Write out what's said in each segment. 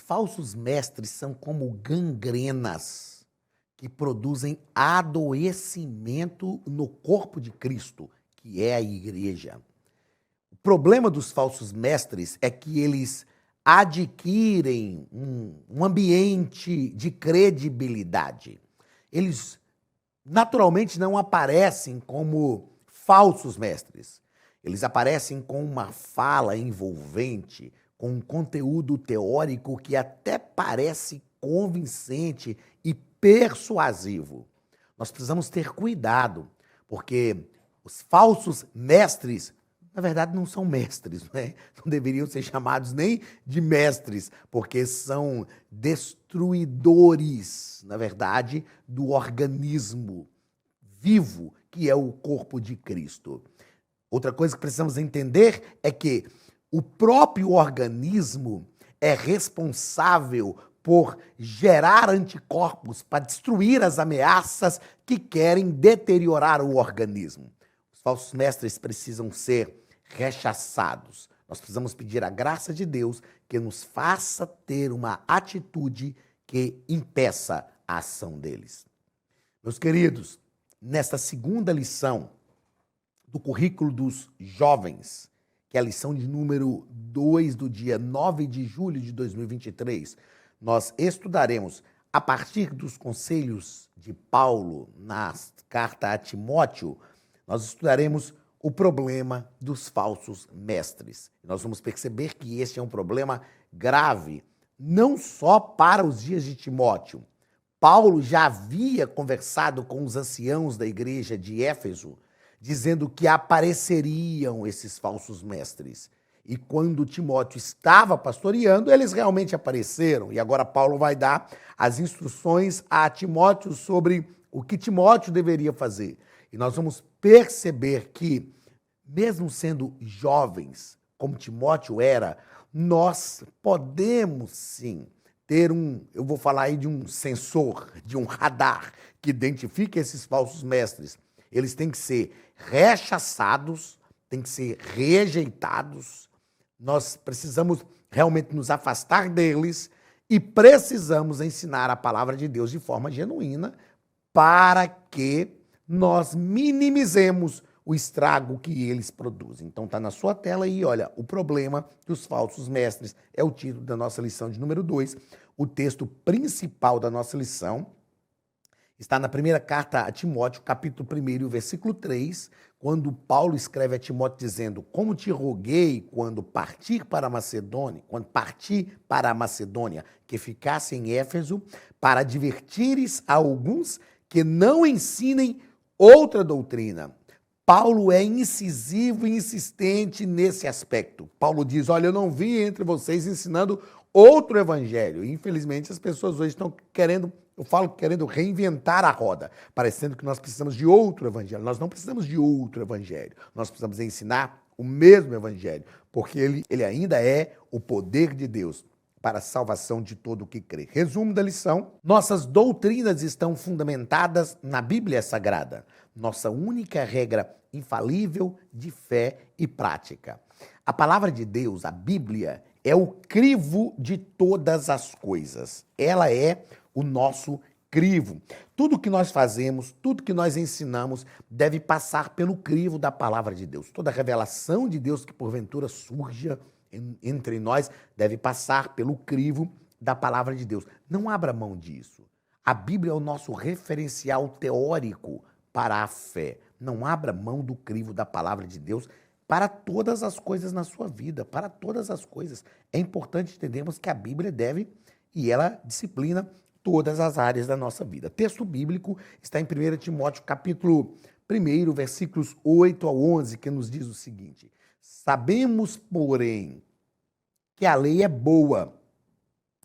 falsos mestres são como gangrenas que produzem adoecimento no corpo de Cristo, que é a igreja. O problema dos falsos mestres é que eles adquirem um ambiente de credibilidade. Eles naturalmente não aparecem como falsos mestres. Eles aparecem com uma fala envolvente, com um conteúdo teórico que até parece convincente e persuasivo. Nós precisamos ter cuidado, porque os falsos mestres, na verdade, não são mestres, né? Não deveriam ser chamados nem de mestres, porque são destruidores, na verdade, do organismo vivo que é o corpo de Cristo. Outra coisa que precisamos entender é que o próprio organismo é responsável por gerar anticorpos para destruir as ameaças que querem deteriorar o organismo. Os falsos mestres precisam ser rechaçados. Nós precisamos pedir a graça de Deus que nos faça ter uma atitude que impeça a ação deles. Meus queridos, nesta segunda lição do currículo dos jovens, que é a lição de número 2 do dia 9 de julho de 2023, nós estudaremos, a partir dos conselhos de Paulo na carta a Timóteo, nós estudaremos o problema dos falsos mestres. Nós vamos perceber que esse é um problema grave, não só para os dias de Timóteo. Paulo já havia conversado com os anciãos da igreja de Éfeso, dizendo que apareceriam esses falsos mestres. E quando Timóteo estava pastoreando, eles realmente apareceram. E agora Paulo vai dar as instruções a Timóteo sobre o que Timóteo deveria fazer. E nós vamos perceber que, mesmo sendo jovens, como Timóteo era, nós podemos sim ter eu vou falar aí de um sensor, de um radar, que identifica esses falsos mestres. Eles têm que ser rechaçados, têm que ser rejeitados. Nós precisamos realmente nos afastar deles e precisamos ensinar a palavra de Deus de forma genuína para que nós minimizemos o estrago que eles produzem. Então está na sua tela aí, olha, o problema dos falsos mestres é o título da nossa lição de número 2. O texto principal da nossa lição está na primeira carta a Timóteo, capítulo 1, versículo 3, quando Paulo escreve a Timóteo dizendo: como te roguei quando parti para a Macedônia, que ficasse em Éfeso, para advertires a alguns que não ensinem outra doutrina. Paulo é incisivo e insistente nesse aspecto. Paulo diz: olha, eu não vim entre vocês ensinando outro evangelho. E, infelizmente, as pessoas hoje estão querendo reinventar a roda, parecendo que nós precisamos de outro evangelho. Nós não precisamos de outro evangelho. Nós precisamos ensinar o mesmo evangelho, porque ele ainda é o poder de Deus para a salvação de todo o que crê. Resumo da lição: nossas doutrinas estão fundamentadas na Bíblia Sagrada, nossa única regra infalível de fé e prática. A palavra de Deus, a Bíblia, é o crivo de todas as coisas. Ela é o nosso crivo. Tudo que nós fazemos, tudo que nós ensinamos deve passar pelo crivo da palavra de Deus. Toda revelação de Deus que porventura surja entre nós deve passar pelo crivo da palavra de Deus. Não abra mão disso. A Bíblia é o nosso referencial teórico para a fé. Não abra mão do crivo da palavra de Deus para todas as coisas na sua vida, para todas as coisas. É importante entendermos que a Bíblia e ela disciplina todas as áreas da nossa vida. Texto bíblico está em 1 Timóteo, capítulo 1, versículos 8 ao 11, que nos diz o seguinte: sabemos, porém, que a lei é boa,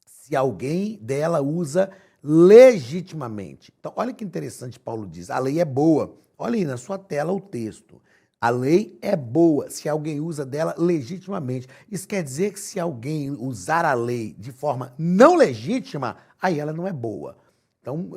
se alguém dela usa legitimamente. Então, olha que interessante Paulo diz, a lei é boa. Olha aí na sua tela o texto. A lei é boa se alguém usa dela legitimamente. Isso quer dizer que se alguém usar a lei de forma não legítima, aí ela não é boa. Então,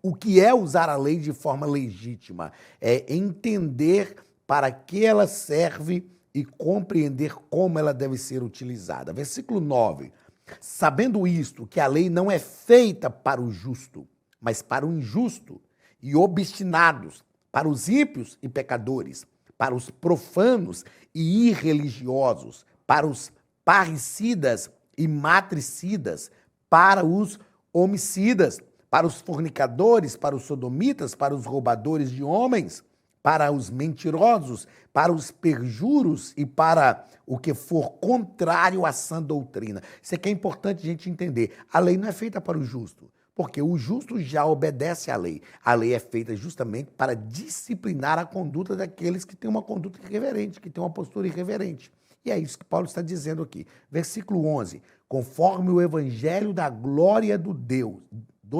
o que é usar a lei de forma legítima? É entender para que ela serve e compreender como ela deve ser utilizada. Versículo 9. Sabendo isto, que a lei não é feita para o justo, mas para o injusto, e obstinados, para os ímpios e pecadores, para os profanos e irreligiosos, para os parricidas e matricidas, para os homicidas, para os fornicadores, para os sodomitas, para os roubadores de homens, para os mentirosos, para os perjuros e para o que for contrário à sã doutrina. Isso aqui é importante a gente entender. A lei não é feita para o justo, porque o justo já obedece à lei. A lei é feita justamente para disciplinar a conduta daqueles que têm uma conduta irreverente, que têm uma postura irreverente. E é isso que Paulo está dizendo aqui. Versículo 11. Conforme o evangelho da glória do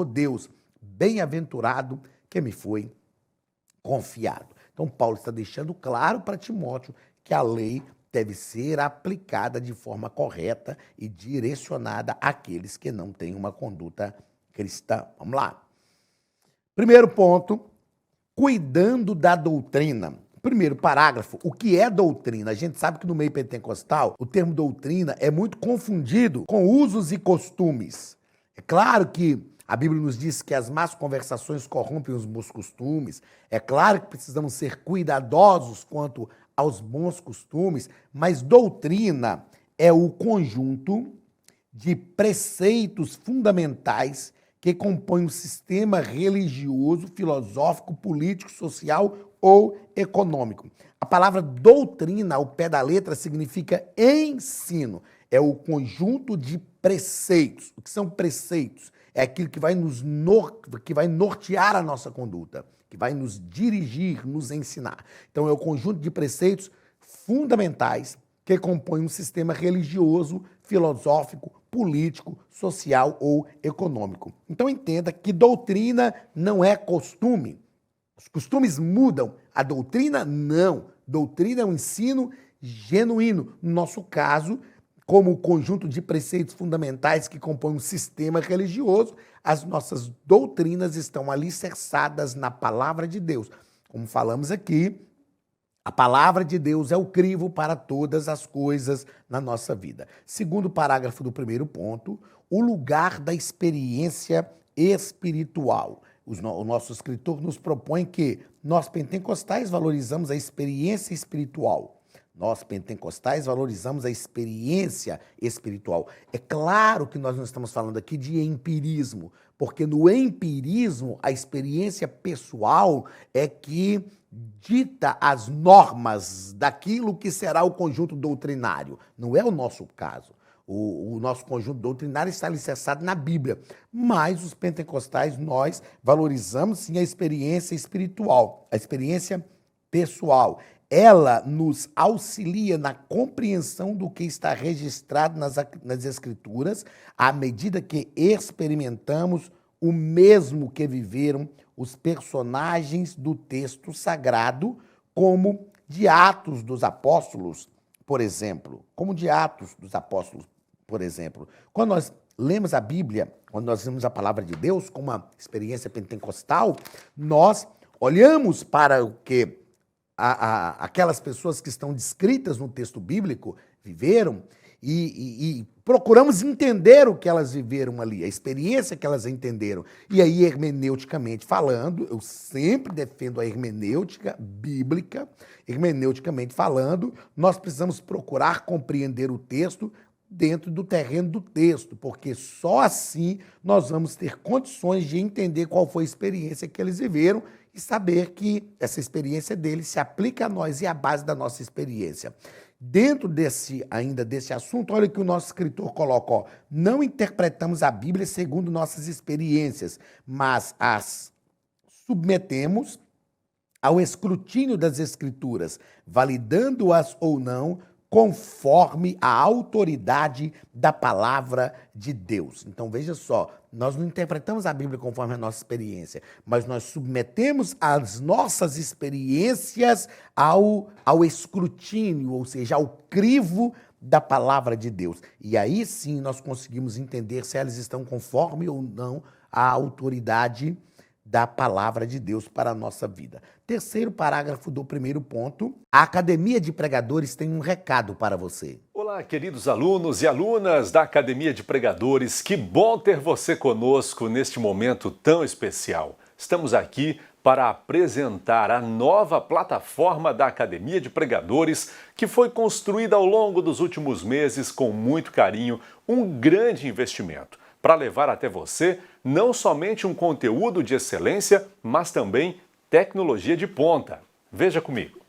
Deus bem-aventurado que me foi confiado. Então, Paulo está deixando claro para Timóteo que a lei deve ser aplicada de forma correta e direcionada àqueles que não têm uma conduta cristã. Vamos lá. Primeiro ponto, cuidando da doutrina. Primeiro parágrafo, o que é doutrina? A gente sabe que no meio pentecostal, o termo doutrina é muito confundido com usos e costumes. É claro que a Bíblia nos diz que as más conversações corrompem os bons costumes. É claro que precisamos ser cuidadosos quanto aos bons costumes, mas doutrina é o conjunto de preceitos fundamentais que compõem um sistema religioso, filosófico, político, social ou econômico. A palavra doutrina, ao pé da letra, significa ensino. É o conjunto de preceitos. O que são preceitos? É aquilo que vai nortear a nossa conduta, que vai nos dirigir, nos ensinar. Então, é o conjunto de preceitos fundamentais que compõem um sistema religioso, filosófico, político, social ou econômico. Então, entenda que doutrina não é costume. Os costumes mudam, a doutrina não. Doutrina é um ensino genuíno. No nosso caso, como o conjunto de preceitos fundamentais que compõem um sistema religioso, as nossas doutrinas estão alicerçadas na palavra de Deus. Como falamos aqui, a palavra de Deus é o crivo para todas as coisas na nossa vida. Segundo parágrafo do primeiro ponto, o lugar da experiência espiritual. O nosso escritor nos propõe que nós pentecostais valorizamos a experiência espiritual. Nós, pentecostais, valorizamos a experiência espiritual. É claro que nós não estamos falando aqui de empirismo, porque no empirismo, a experiência pessoal é que dita as normas daquilo que será o conjunto doutrinário. Não é o nosso caso. O nosso conjunto doutrinário está alicerçado na Bíblia. Mas os pentecostais, nós valorizamos sim a experiência espiritual, a experiência pessoal. Ela nos auxilia na compreensão do que está registrado nas Escrituras, à medida que experimentamos o mesmo que viveram os personagens do texto sagrado, como de Atos dos Apóstolos, por exemplo. Como de Atos dos Apóstolos, por exemplo. Quando nós lemos a Bíblia, quando nós lemos a palavra de Deus com uma experiência pentecostal, nós olhamos para o que aquelas pessoas que estão descritas no texto bíblico viveram e procuramos entender o que elas viveram ali, a experiência que elas entenderam. E aí, hermeneuticamente falando, eu sempre defendo a hermenêutica bíblica, hermeneuticamente falando, nós precisamos procurar compreender o texto dentro do terreno do texto, porque só assim nós vamos ter condições de entender qual foi a experiência que eles viveram e saber que essa experiência deles se aplica a nós e é a base da nossa experiência. Dentro ainda desse assunto, olha o que o nosso escritor coloca, ó, não interpretamos a Bíblia segundo nossas experiências, mas as submetemos ao escrutínio das Escrituras, validando-as ou não, conforme a autoridade da palavra de Deus. Então, veja só, nós não interpretamos a Bíblia conforme a nossa experiência, mas nós submetemos as nossas experiências ao escrutínio, ou seja, ao crivo da palavra de Deus. E aí sim nós conseguimos entender se elas estão conforme ou não à autoridade da palavra de Deus para a nossa vida. Terceiro parágrafo do primeiro ponto, a Academia de Pregadores tem um recado para você. Olá, queridos alunos e alunas da Academia de Pregadores, que bom ter você conosco neste momento tão especial. Estamos aqui para apresentar a nova plataforma da Academia de Pregadores, que foi construída ao longo dos últimos meses com muito carinho, um grande investimento, para levar até você não somente um conteúdo de excelência, mas também tecnologia de ponta. Veja comigo.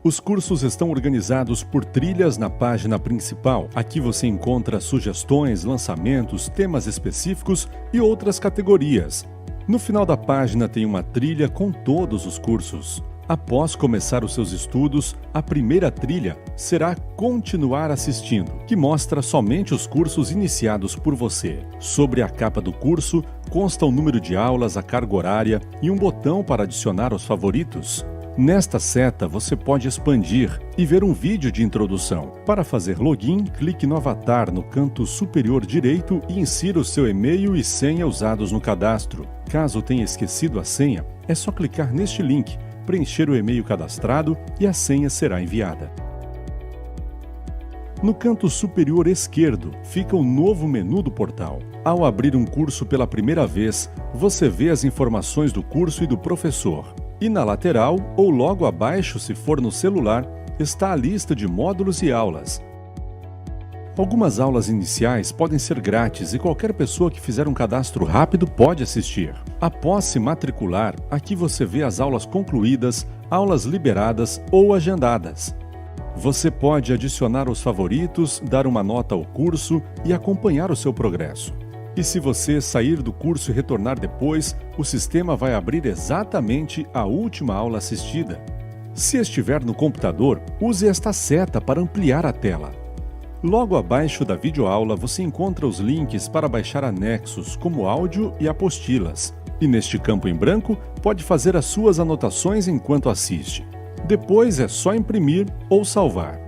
Os cursos estão organizados por trilhas na página principal. Aqui você encontra sugestões, lançamentos, temas específicos e outras categorias. No final da página tem uma trilha com todos os cursos. Após começar os seus estudos, a primeira trilha será Continuar Assistindo, que mostra somente os cursos iniciados por você. Sobre a capa do curso, consta o número de aulas, a carga horária e um botão para adicionar aos favoritos. Nesta seta, você pode expandir e ver um vídeo de introdução. Para fazer login, clique no avatar no canto superior direito e insira o seu e-mail e senha usados no cadastro. Caso tenha esquecido a senha, é só clicar neste link, preencher o e-mail cadastrado e a senha será enviada. No canto superior esquerdo fica o novo menu do portal. Ao abrir um curso pela primeira vez, você vê as informações do curso e do professor. E na lateral, ou logo abaixo se for no celular, está a lista de módulos e aulas. Algumas aulas iniciais podem ser grátis e qualquer pessoa que fizer um cadastro rápido pode assistir. Após se matricular, aqui você vê as aulas concluídas, aulas liberadas ou agendadas. Você pode adicionar os favoritos, dar uma nota ao curso e acompanhar o seu progresso. E se você sair do curso e retornar depois, o sistema vai abrir exatamente a última aula assistida. Se estiver no computador, use esta seta para ampliar a tela. Logo abaixo da videoaula você encontra os links para baixar anexos, como áudio e apostilas. E neste campo em branco, pode fazer as suas anotações enquanto assiste. Depois é só imprimir ou salvar.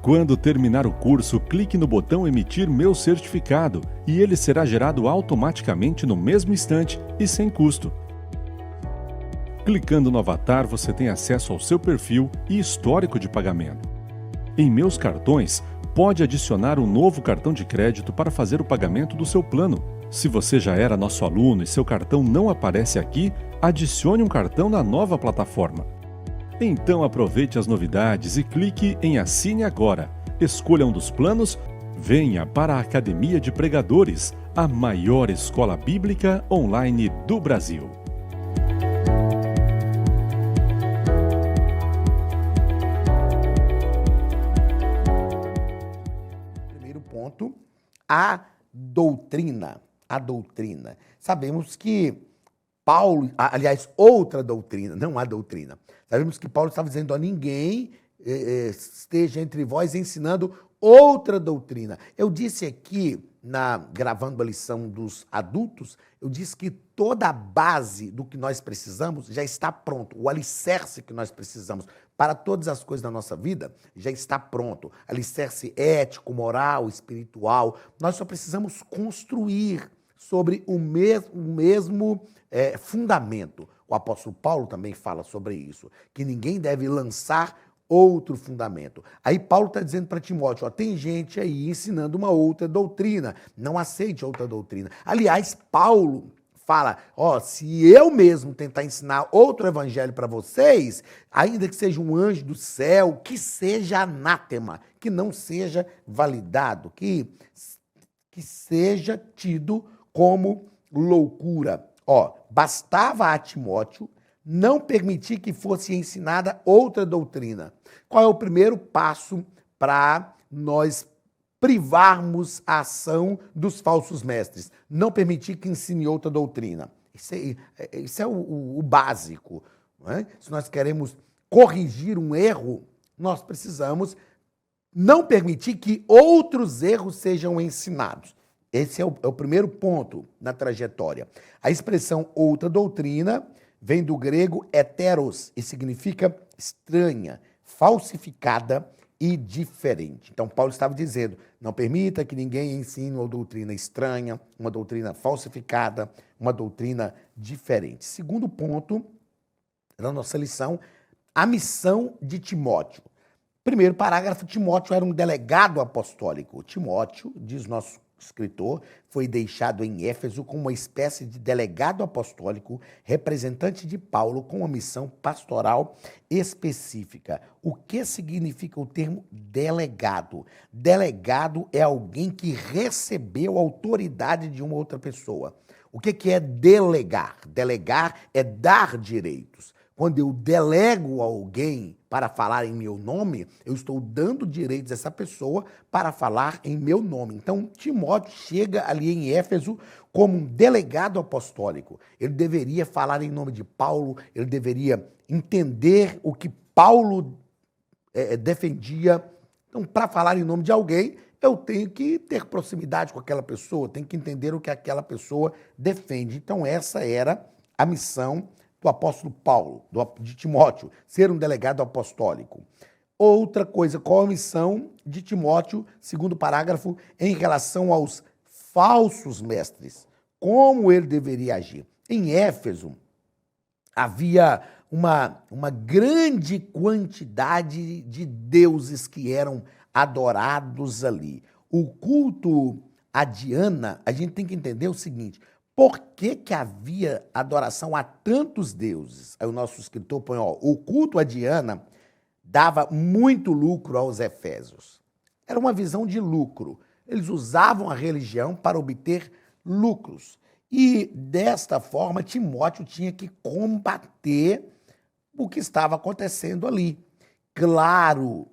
Quando terminar o curso, clique no botão Emitir meu certificado e ele será gerado automaticamente no mesmo instante e sem custo. Clicando no avatar, você tem acesso ao seu perfil e histórico de pagamento. Em Meus Cartões, pode adicionar um novo cartão de crédito para fazer o pagamento do seu plano. Se você já era nosso aluno e seu cartão não aparece aqui, adicione um cartão na nova plataforma. Então aproveite as novidades e clique em Assine Agora. Escolha um dos planos, venha para a Academia de Pregadores, a maior escola bíblica online do Brasil. Primeiro ponto, a doutrina. A doutrina. Sabemos que Paulo, aliás, outra doutrina, não a doutrina. Sabemos que Paulo estava dizendo a ninguém esteja entre vós ensinando outra doutrina. Eu disse aqui, gravando a lição dos adultos, eu disse que toda a base do que nós precisamos já está pronto. O alicerce que nós precisamos para todas as coisas da nossa vida já está pronto. Alicerce ético, moral, espiritual. Nós só precisamos construir sobre o mesmo fundamento. O apóstolo Paulo também fala sobre isso, que ninguém deve lançar outro fundamento. Aí Paulo está dizendo para Timóteo, tem gente aí ensinando uma outra doutrina, não aceite outra doutrina. Aliás, Paulo fala, se eu mesmo tentar ensinar outro evangelho para vocês, ainda que seja um anjo do céu, que seja anátema, que não seja validado, que seja tido como loucura. Bastava a Timóteo não permitir que fosse ensinada outra doutrina. Qual é o primeiro passo para nós privarmos a ação dos falsos mestres? Não permitir que ensine outra doutrina. Isso é o básico. Não é? Se nós queremos corrigir um erro, nós precisamos não permitir que outros erros sejam ensinados. Esse é o primeiro ponto na trajetória. A expressão outra doutrina vem do grego heteros e significa estranha, falsificada e diferente. Então, Paulo estava dizendo, não permita que ninguém ensine uma doutrina estranha, uma doutrina falsificada, uma doutrina diferente. Segundo ponto da nossa lição, a missão de Timóteo. Primeiro parágrafo, Timóteo era um delegado apostólico. Timóteo, diz nosso escritor, foi deixado em Éfeso como uma espécie de delegado apostólico, representante de Paulo com uma missão pastoral específica. O que significa o termo delegado? Delegado é alguém que recebeu a autoridade de uma outra pessoa. O que é delegar? Delegar é dar direitos. Quando eu delego alguém para falar em meu nome, eu estou dando direitos a essa pessoa para falar em meu nome. Então, Timóteo chega ali em Éfeso como um delegado apostólico. Ele deveria falar em nome de Paulo, ele deveria entender o que Paulo defendia. Então, para falar em nome de alguém, eu tenho que ter proximidade com aquela pessoa, tenho que entender o que aquela pessoa defende. Então, essa era a missão do apóstolo Paulo, de Timóteo, ser um delegado apostólico. Outra coisa, qual a missão de Timóteo, segundo parágrafo, em relação aos falsos mestres? Como ele deveria agir? Em Éfeso, havia uma grande quantidade de deuses que eram adorados ali. O culto a Diana, a gente tem que entender o seguinte: por que havia adoração a tantos deuses? Aí o nosso escritor põe, o culto a Diana dava muito lucro aos efésios. Era uma visão de lucro. Eles usavam a religião para obter lucros. E, desta forma, Timóteo tinha que combater o que estava acontecendo ali. Claro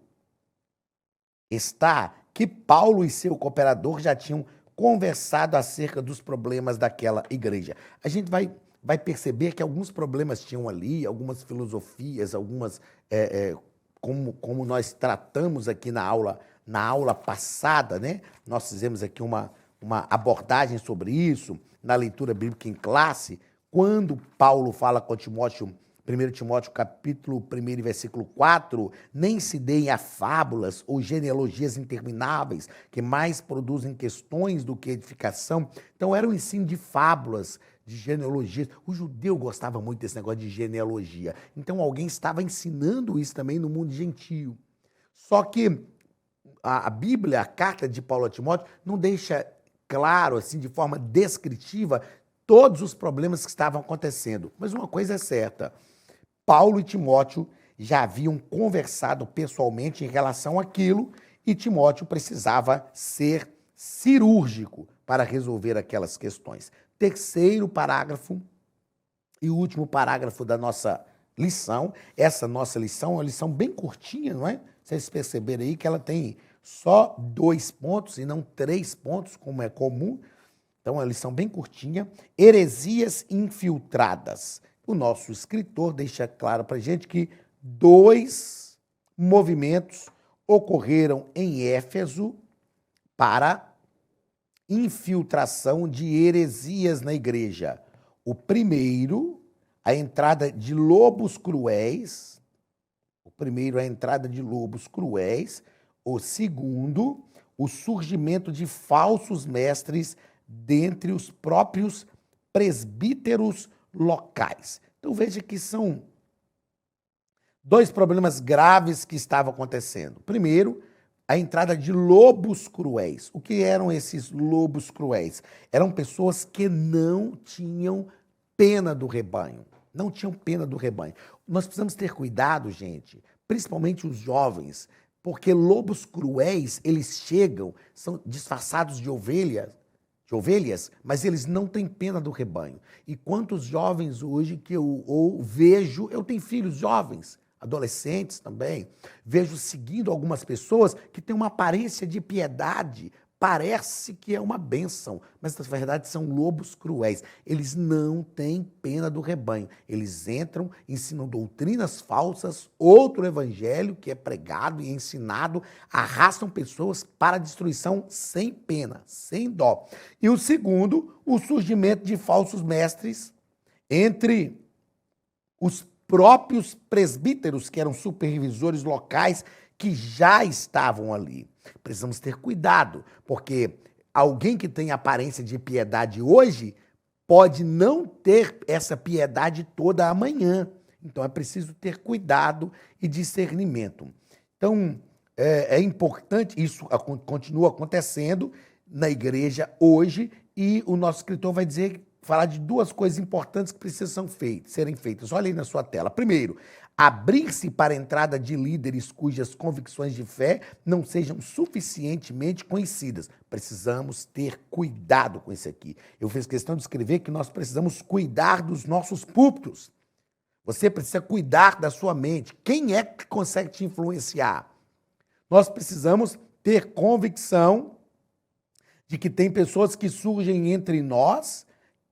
está que Paulo e seu cooperador já tinham conversado acerca dos problemas daquela igreja. A gente vai perceber que alguns problemas tinham ali, algumas filosofias, algumas, como nós tratamos aqui na aula passada, né? Nós fizemos aqui uma abordagem sobre isso, na leitura bíblica em classe, quando Paulo fala com Timóteo, 1 Timóteo capítulo 1, versículo 4, nem se deem a fábulas ou genealogias intermináveis, que mais produzem questões do que edificação. Então, era um ensino de fábulas, de genealogias. O judeu gostava muito desse negócio de genealogia. Então, alguém estava ensinando isso também no mundo gentio. Só que a Bíblia, a carta de Paulo a Timóteo, não deixa claro, assim, de forma descritiva, todos os problemas que estavam acontecendo. Mas uma coisa é certa: Paulo e Timóteo já haviam conversado pessoalmente em relação àquilo e Timóteo precisava ser cirúrgico para resolver aquelas questões. Terceiro parágrafo e último parágrafo da nossa lição. Essa nossa lição é uma lição bem curtinha, não é? Vocês perceberam aí que ela tem só 2 pontos e não 3 pontos, como é comum. Então, é uma lição bem curtinha. Heresias infiltradas. O nosso escritor deixa claro para a gente que 2 movimentos ocorreram em Éfeso para infiltração de heresias na igreja. O primeiro, a entrada de lobos cruéis. O segundo, o surgimento de falsos mestres dentre os próprios presbíteros locais. Então veja que são 2 problemas graves que estavam acontecendo. Primeiro, a entrada de lobos cruéis. O que eram esses lobos cruéis? Eram pessoas que não tinham pena do rebanho. Não tinham pena do rebanho. Nós precisamos ter cuidado, gente, principalmente os jovens, porque lobos cruéis, eles chegam, são disfarçados de ovelhas, mas eles não têm pena do rebanho. E quantos jovens hoje que eu vejo, eu tenho filhos jovens, adolescentes também, vejo seguindo algumas pessoas que têm uma aparência de piedade, parece que é uma bênção, mas na verdade são lobos cruéis. Eles não têm pena do rebanho. Eles entram, ensinam doutrinas falsas, outro evangelho que é pregado e ensinado, arrastam pessoas para a destruição sem pena, sem dó. E o segundo, o surgimento de falsos mestres entre os próprios presbíteros, que eram supervisores locais, que já estavam ali. Precisamos ter cuidado, porque alguém que tem aparência de piedade hoje pode não ter essa piedade toda amanhã. Então é preciso ter cuidado e discernimento. Então é importante, isso continua acontecendo na igreja hoje, e o nosso escritor vai falar de duas coisas importantes que precisam serem feitas. Olha aí na sua tela. Primeiro, abrir-se para a entrada de líderes cujas convicções de fé não sejam suficientemente conhecidas. Precisamos ter cuidado com isso aqui. Eu fiz questão de escrever que nós precisamos cuidar dos nossos púlpitos. Você precisa cuidar da sua mente. Quem é que consegue te influenciar? Nós precisamos ter convicção de que tem pessoas que surgem entre nós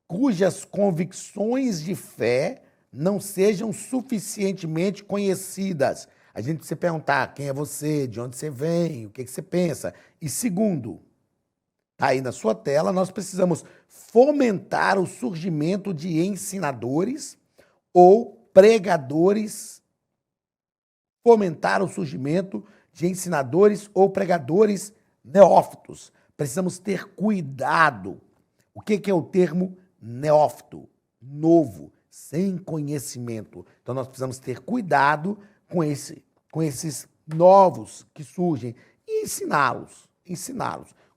cujas convicções de fé não sejam suficientemente conhecidas. A gente precisa perguntar quem é você, de onde você vem, o que você pensa. E segundo, está aí na sua tela, nós precisamos fomentar o surgimento de ensinadores ou pregadores, fomentar o surgimento de ensinadores ou pregadores neófitos. Precisamos ter cuidado. O que é o termo neófito? Novo, sem conhecimento. Então nós precisamos ter cuidado com esses novos que surgem e ensiná-los.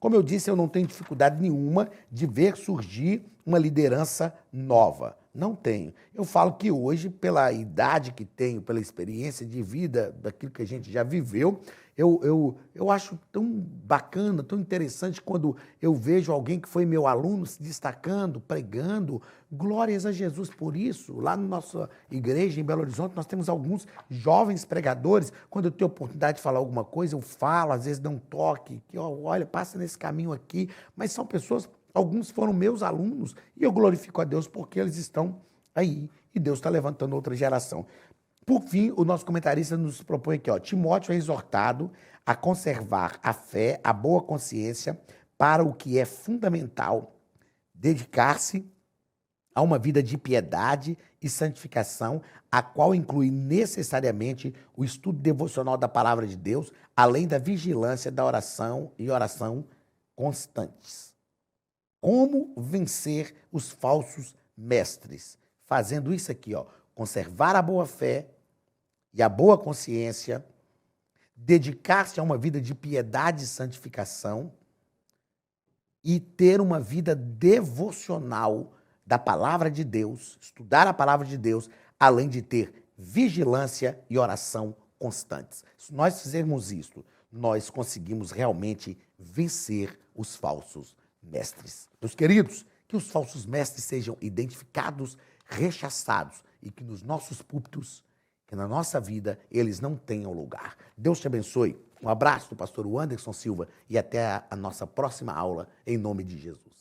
Como eu disse, eu não tenho dificuldade nenhuma de ver surgir uma liderança nova. Não tenho. Eu falo que hoje, pela idade que tenho, pela experiência de vida, daquilo que a gente já viveu, eu acho tão bacana, tão interessante quando eu vejo alguém que foi meu aluno se destacando, pregando. Glórias a Jesus por isso. Lá na nossa igreja, em Belo Horizonte, nós temos alguns jovens pregadores. Quando eu tenho oportunidade de falar alguma coisa, eu falo, às vezes dou um toque, que olha, passa nesse caminho aqui. Mas são pessoas, alguns foram meus alunos, e eu glorifico a Deus porque eles estão aí, e Deus está levantando outra geração. Por fim, o nosso comentarista nos propõe aqui, Timóteo é exortado a conservar a fé, a boa consciência, para o que é fundamental, dedicar-se a uma vida de piedade e santificação, a qual inclui necessariamente o estudo devocional da palavra de Deus, além da vigilância da oração e oração constantes. Como vencer os falsos mestres? Fazendo isso aqui, conservar a boa fé e a boa consciência, dedicar-se a uma vida de piedade e santificação e ter uma vida devocional da palavra de Deus, estudar a palavra de Deus, além de ter vigilância e oração constantes. Se nós fizermos isso, nós conseguimos realmente vencer os falsos mestres. Meus queridos, que os falsos mestres sejam identificados, rechaçados e que nos nossos púlpitos, que na nossa vida, eles não tenham lugar. Deus te abençoe. Um abraço do pastor Anderson Silva e até a nossa próxima aula, em nome de Jesus.